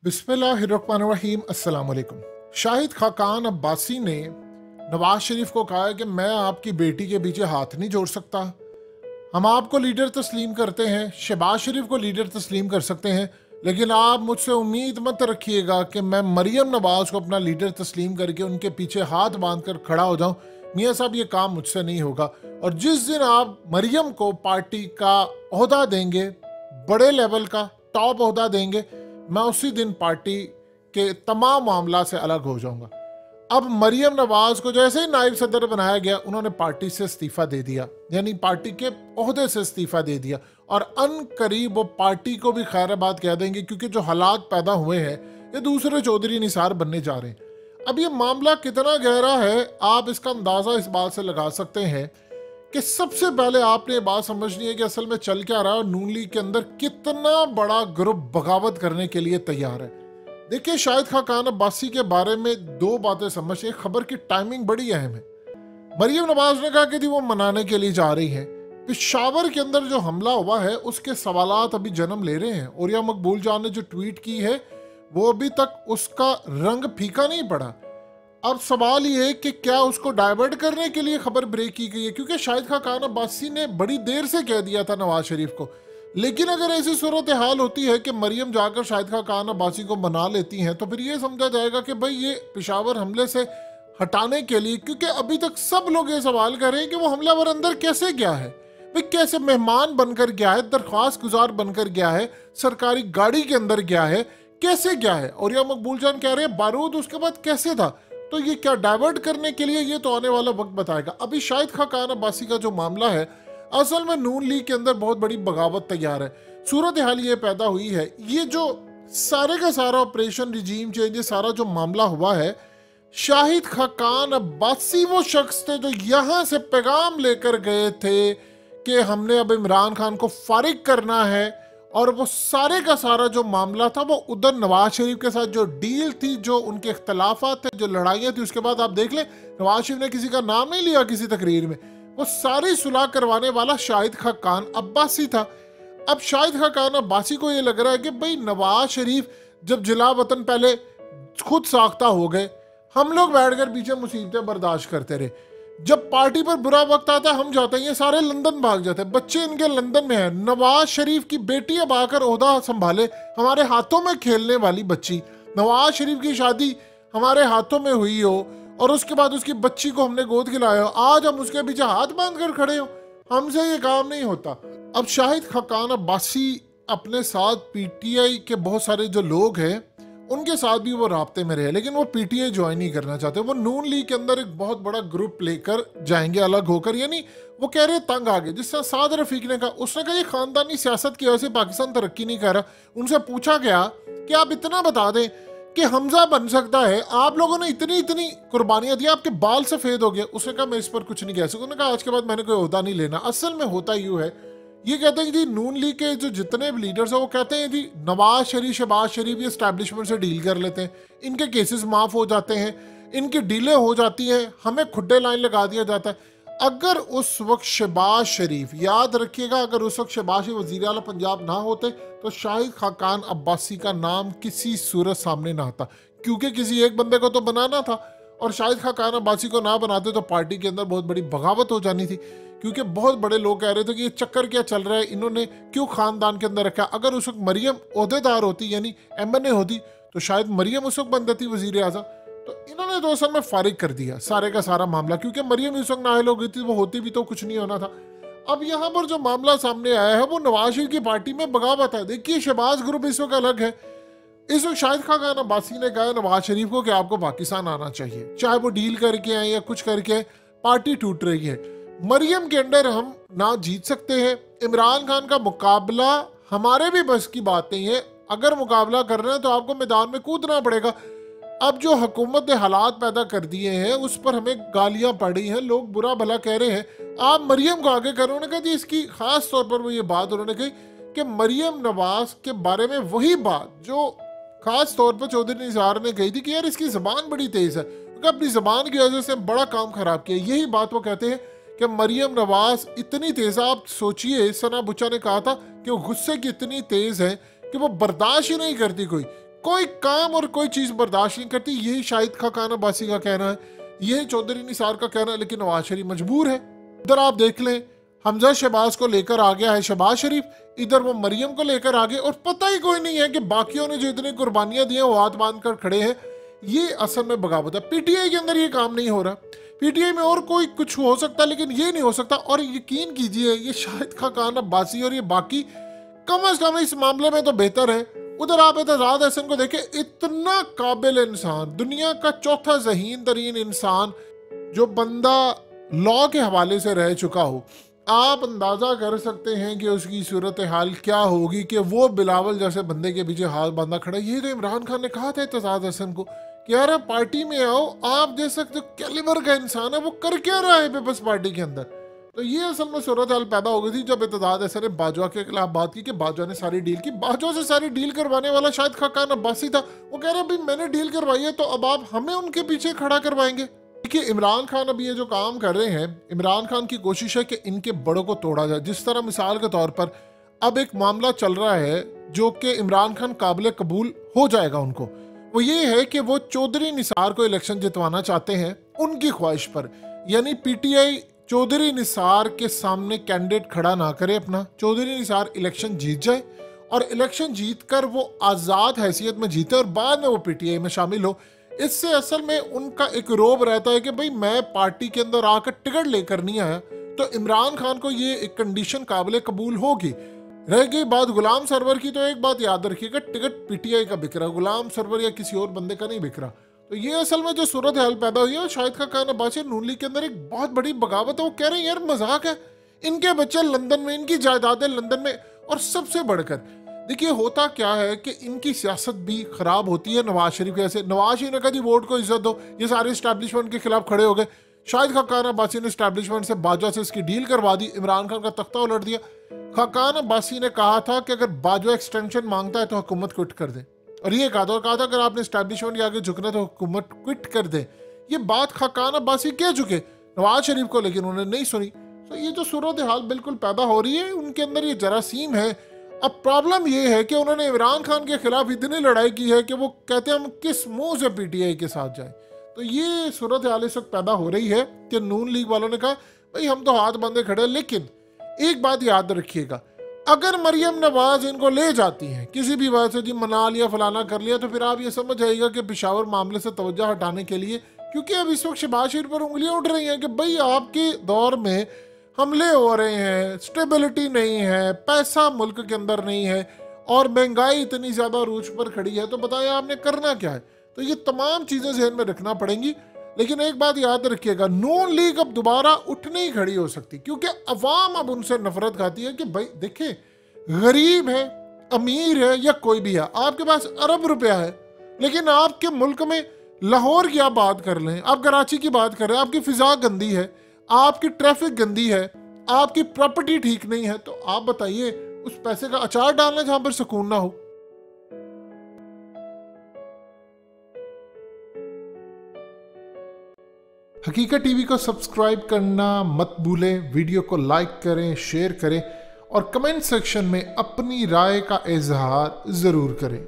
बिस्मिल्लाहिर्रहमानिर्रहीम अस्सलाम वालेकुम। शाहिद खाकान अब्बासी ने नवाज शरीफ को कहा है कि मैं आपकी बेटी के पीछे हाथ नहीं जोड़ सकता। हम आपको लीडर तस्लीम करते हैं, शहबाज शरीफ को लीडर तस्लीम कर सकते हैं, लेकिन आप मुझसे उम्मीद मत रखिएगा कि मैं मरियम नवाज को अपना लीडर तस्लीम करके उनके पीछे हाथ बांध कर खड़ा हो जाऊं। मियाँ साहब, ये काम मुझसे नहीं होगा। और जिस दिन आप मरियम को पार्टी का ओहदा देंगे, बड़े लेवल का टॉप ओहदा देंगे, मैं उसी दिन पार्टी के तमाम मामला से अलग हो जाऊंगा। अब मरियम नवाज को जैसे ही नायब सदर बनाया गया, उन्होंने पार्टी से इस्तीफा दे दिया, यानी पार्टी के ओहदे से इस्तीफा दे दिया। और अन करीब वो पार्टी को भी खैराबाद कह देंगे, क्योंकि जो हालात पैदा हुए हैं ये दूसरे चौधरी निसार बनने जा रहे हैं। अब ये मामला कितना गहरा है, आप इसका अंदाजा इस बात से लगा सकते हैं कि सबसे पहले आपने ये बात समझनी है कि असल में चल क्या रहा है और नून लीग के अंदर कितना बड़ा ग्रुप बगावत करने के लिए तैयार है। देखिए, शाहिद खाकान अब्बासी के बारे में दो बातें समझिए। खबर की टाइमिंग बड़ी अहम है। मरियम नवाज ने कहा कि वो मनाने के लिए जा रही है। पेशावर के अंदर जो हमला हुआ है उसके सवालात अभी जन्म ले रहे हैं। और या मकबूल जान ने जो ट्वीट की है वो अभी तक उसका रंग फीका नहीं पड़ा। अब सवाल ये है कि क्या उसको डाइवर्ट करने के लिए खबर ब्रेक की गई है, क्योंकि शाहिद खाकान अब्बासी ने बड़ी देर से कह दिया था नवाज शरीफ को। लेकिन अगर ऐसी सूरत हाल होती है कि मरियम जाकर शाहिद खाकान अब्बासी को मना लेती हैं, तो फिर ये समझा जाएगा कि भाई ये पेशावर हमले से हटाने के लिए, क्योंकि अभी तक सब लोग ये सवाल कर रहे हैं कि वो हमलावर अंदर कैसे गया है, भाई कैसे मेहमान बनकर गया है, दरख्वास्त गुजार बनकर गया है, सरकारी गाड़ी के अंदर गया है, कैसे गया है। और यह मकबूल जान कह रहे हैं बारूद उसके बाद कैसे था। तो ये क्या डाइवर्ट करने के लिए, ये तो आने वाला वक्त बताएगा। अभी शाहिद खाकान अब्बासी का जो मामला है, असल में नून लीग के अंदर बहुत बड़ी बगावत तैयार है। सूरत हाल ये पैदा हुई है, ये जो सारे का सारा ऑपरेशन रिजीम चेंज, सारा जो मामला हुआ है, शाहिद खाकान अब्बासी वो शख्स थे जो यहां से पैगाम लेकर गए थे कि हमने अब इमरान खान को फारिग करना है। और वो सारे का सारा जो मामला था वो उधर नवाज शरीफ के साथ जो डील थी, जो उनके इख्तलाफात थे, जो लड़ाइयाँ थी, उसके बाद आप देख लें नवाज शरीफ ने किसी का नाम नहीं लिया किसी तकरीर में। वो सारी सुलह करवाने वाला शाहिद खाकान अब्बासी था। अब शाहिद खाकान अब्बासी को ये लग रहा है कि भाई नवाज शरीफ जब जिला वतन पहले खुद साख्ता हो गए, हम लोग बैठकर पीछे मुसीबतें बर्दाश्त करते रहे, जब पार्टी पर बुरा वक्त आता है हम जाते हैं, ये सारे लंदन भाग जाते हैं, बच्चे इनके लंदन में हैं। नवाज शरीफ की बेटी अब आकर ओहदा संभाले, हमारे हाथों में खेलने वाली बच्ची, नवाज शरीफ की शादी हमारे हाथों में हुई हो और उसके बाद उसकी बच्ची को हमने गोद खिलाया हो, आज हम उसके पीछे हाथ बांध कर खड़े हो, हमसे ये काम नहीं होता। अब शाहिद खाकान अब्बासी अपने साथ पीटीआई के बहुत सारे जो लोग हैं उनके साथ भी वो राब्ते में रहे, लेकिन वो पीटीआई ज्वाइन नहीं करना चाहते। वो नून लीग के अंदर एक बहुत बड़ा ग्रुप लेकर जाएंगे अलग होकर, यानी वो कह रहे तंग आ गए। जिस तरह साद रफीक ने कहा, उसने कहा ये खानदानी सियासत की वजह से पाकिस्तान तरक्की नहीं कर रहा। उनसे पूछा गया कि आप इतना बता दें कि हमजा बन सकता है, आप लोगों ने इतनी इतनी कुर्बानियां दी, आपके बाल सफेद हो गए। उसने कहा मैं इस पर कुछ नहीं कह सकता। उन्होंने कहा आज के बाद मैंने कोई ओहदा नहीं लेना। असल में होता यूँ है, ये कहते हैं कि जी नून लीग के जो जितने भी लीडर्स हैं वो कहते हैं जी नवाज शरीफ शहबाज शरीफ ये एस्टैब्लिशमेंट से डील कर लेते हैं, इनके केसेस माफ हो जाते हैं, इनकी डीलें हो जाती हैं, हमें खुड्डे लाइन लगा दिया जाता है। अगर उस वक्त शहबाज शरीफ, याद रखिएगा, अगर उस वक्त शहबाज शरीफ वज़ीर आला पंजाब ना होते तो शाहिद खाकान अब्बासी का नाम किसी सूरत सामने ना आता, क्योंकि किसी एक बंदे को तो बनाना था। और शाहिद खाकान अब्बासी को ना बनाते तो पार्टी के अंदर बहुत बड़ी बगावत हो जानी थी, क्योंकि बहुत बड़े लोग कह रहे थे कि ये चक्कर क्या चल रहा है, इन्होंने क्यों खानदान के अंदर रखा। अगर उस वक्त मरियम ओहदेदार होती, यानी एमएनए होती, तो शायद मरियम उस वक्त बन जाती वजीर आज़म। तो इन्होंने तो असल में फारिग कर दिया सारे का सारा मामला, क्योंकि मरियम इस वक्त नाअहल हो गई थी, वो होती भी तो कुछ नहीं होना था। अब यहाँ पर जो मामला सामने आया है वो नवाज शरीफ की पार्टी में बगावत है। देखिए, शहबाज ग्रुप इस वक्त अलग है। इस वक्त शाहिद खाकान अब्बासी ने कहा नवाज शरीफ को कि आपको पाकिस्तान आना चाहिए, चाहे वो डील करके आए या कुछ करके आए, पार्टी टूट रही है। मरियम के अंडर हम ना जीत सकते हैं, इमरान खान का मुकाबला हमारे भी बस की बात नहीं है। अगर मुकाबला करना है तो आपको मैदान में कूदना पड़ेगा। अब जो हुकूमत ने हालात पैदा कर दिए हैं उस पर हमें गालियां पड़ी हैं, लोग बुरा भला कह रहे हैं, आप मरियम को आगे करो। उन्होंने कहा जी इसकी खास तौर पर वो ये बात उन्होंने कही कि मरियम नवाज के बारे में वही बात जो खास तौर पर चौधरी निसार ने कही थी कि यार इसकी ज़बान बड़ी तेज़ है, क्योंकि अपनी ज़बान की वजह से बड़ा काम ख़राब किया। यही बात वो कहते हैं कि मरियम नवाज इतनी तेज़, आप सोचिए सना बुच्चा ने कहा था कि वो गुस्से की इतनी तेज़ है कि वो बर्दाश्त ही नहीं करती कोई। कोई काम और कोई चीज बर्दाश्त नहीं करती। यही शाहिद खाकान अब्बासी का कहना है, यही चौधरी निसार का कहना है, लेकिन नवाज शरीफ मजबूर है। इधर आप देख लें, हमजा शहबाज को लेकर आ गया है शहबाज शरीफ, इधर वो मरियम को लेकर आ गए, और पता ही कोई नहीं है कि बाकियों ने जो इतनी कुर्बानियां दी हैं वो हाथ बांध कर खड़े हैं। ये असल में बगावत है। पीटीआई के अंदर ये काम नहीं हो रहा। पीटीआई में और कोई कुछ हो सकता, लेकिन ये नहीं हो सकता। और यकीन कीजिए, ये शाहिद खाकान अब्बासी और ये बाकी कम अज कम इस मामले में तो बेहतर है। उधर आप एतजाज हसन को देखें, इतना काबिल इंसान, दुनिया का चौथा ज़हीन तरीन इंसान, जो बंदा लॉ के हवाले से रह चुका हो। आप अंदाजा कर सकते हैं कि उसकी सूरत हाल क्या होगी कि वो बिलावल जैसे बंदे के पीछे हाथ बांधा खड़ा। ये तो इमरान खान ने कहा था एतजाज हसन को कि यार आप पार्टी में आओ, आप देख सकते हो कैलिबर का इंसान है, वो कर क्या रहा है पीपल्स पार्टी के अंदर। तो ये असल में सूरत हाल पैदा हो गई थी जब एतजाज हसन ने बाजवा के खिलाफ बात की कि बाजवा ने सारी डील की। बाजवा से सारी डील करवाने वाला शाहिद खाकान अब्बासी था। वो कह रहा भाई मैंने डील करवाई है, तो अब आप हमें उनके पीछे खड़ा करवाएंगे। देखिए, इमरान खान अभी ये जो काम कर रहे हैं, इमरान खान की कोशिश है कि इनके बड़ों को तोड़ा जाए। जिस तरह मिसाल के तौर पर अब एक मामला चल रहा है जो कि इमरान खान काबिल कबूल हो जाएगा उनको, वो ये है कि वो चौधरी निसार को इलेक्शन जितवाना चाहते हैं उनकी ख्वाहिश पर। यानी पीटीआई चौधरी निसार के सामने कैंडिडेट खड़ा ना करे अपना, चौधरी निसार इलेक्शन जीत जाए, और इलेक्शन जीत कर वो आज़ाद हैसियत में जीते और बाद में वो पीटीआई में शामिल हो। इससे असल में उनका एक रोब रहता है कि भाई मैं पार्टी के अंदर आकर टिकट लेकर नहीं आया। तो इमरान खान को ये एक कंडीशन काबिल कबूल होगी। रह गई बात गुलाम सरवर की, तो एक बात याद रखिएगा, टिकट पीटीआई का बिक रहा, गुलाम सरवर या किसी और बंदे का नहीं बिक रहा। तो ये असल में जो सूरत हाल पैदा हुई है, शाहिद खाकान अब्बासी नून लीग के अंदर एक बहुत बड़ी बगावत है। वो कह रहे हैं यार मजाक है, इनके बच्चे लंदन में, इनकी जायदादें लंदन में, और सबसे बढ़कर देखिए होता क्या है कि इनकी सियासत भी खराब होती है। नवाज शरीफ कैसे, नवाज शरीफ ने कहा जी वोट को इज्जत दो, ये सारे इस्टेब्लिशमेंट के खिलाफ खड़े हो गए। शाहिद खाकान अब्बासी ने इस्टेब्लिशमेंट से बाजवा से इसकी डील करवा दी, इमरान खान का तख्ता उलट दिया। खाकान अब्बासी ने कहा था कि अगर बाजवा एक्सटेंशन मांगता है तो हुकूमत क्विट कर दे, और ये कहा था अगर आपने इस्टेब्लिशमेंट के आगे झुकना तो हुकूमत क्विट कर दे। ये बात खाकान अब्बासी कह चुके नवाज शरीफ को, लेकिन उन्होंने नहीं सुनी। तो ये जो सूरत हाल बिल्कुल पैदा हो रही है, उनके अंदर ये जरासीम है। अब प्रॉब्लम ये है कि उन्होंने इमरान खान के खिलाफ इतनी लड़ाई की है कि वो कहते हैं हम किस मुंह से पीटीआई के साथ जाएं। तो ये सूरत हाल इस वक्त पैदा हो रही है कि नून लीग वालों ने कहा भाई हम तो हाथ बांधे खड़े। लेकिन एक बात याद रखिएगा, अगर मरियम नवाज इनको ले जाती हैं किसी भी वजह से, जी मना लिया फलाना कर लिया, तो फिर आप ये समझ आइएगा कि पेशावर मामले से तवज्जो हटाने के लिए, क्योंकि अब इस वक्त शहबाज शरीफ पर उंगलियां उठ रही हैं कि भाई आपके दौर में हमले हो रहे हैं, स्टेबिलिटी नहीं है, पैसा मुल्क के अंदर नहीं है, और महंगाई इतनी ज्यादा रूज पर खड़ी है, तो बताएं आपने करना क्या है। तो ये तमाम चीजें जहन में रखना पड़ेंगी। लेकिन एक बात याद रखिएगा, नून लीग अब दोबारा उठ नहीं खड़ी हो सकती, क्योंकि अवाम अब उनसे नफरत खाती है कि भाई देखिए गरीब है, अमीर है या कोई भी है, आपके पास अरब रुपया है, लेकिन आपके मुल्क में लाहौर की आप बात कर लें, आप कराची की बात कर रहे हैं, आपकी फिजा गंदी है, आपकी ट्रैफिक गंदी है, आपकी प्रॉपर्टी ठीक नहीं है, तो आप बताइए उस पैसे का अचार डालना जहां पर सुकून ना हो। हकीकत टीवी को सब्सक्राइब करना मत भूलें, वीडियो को लाइक करें, शेयर करें, और कमेंट सेक्शन में अपनी राय का इजहार जरूर करें।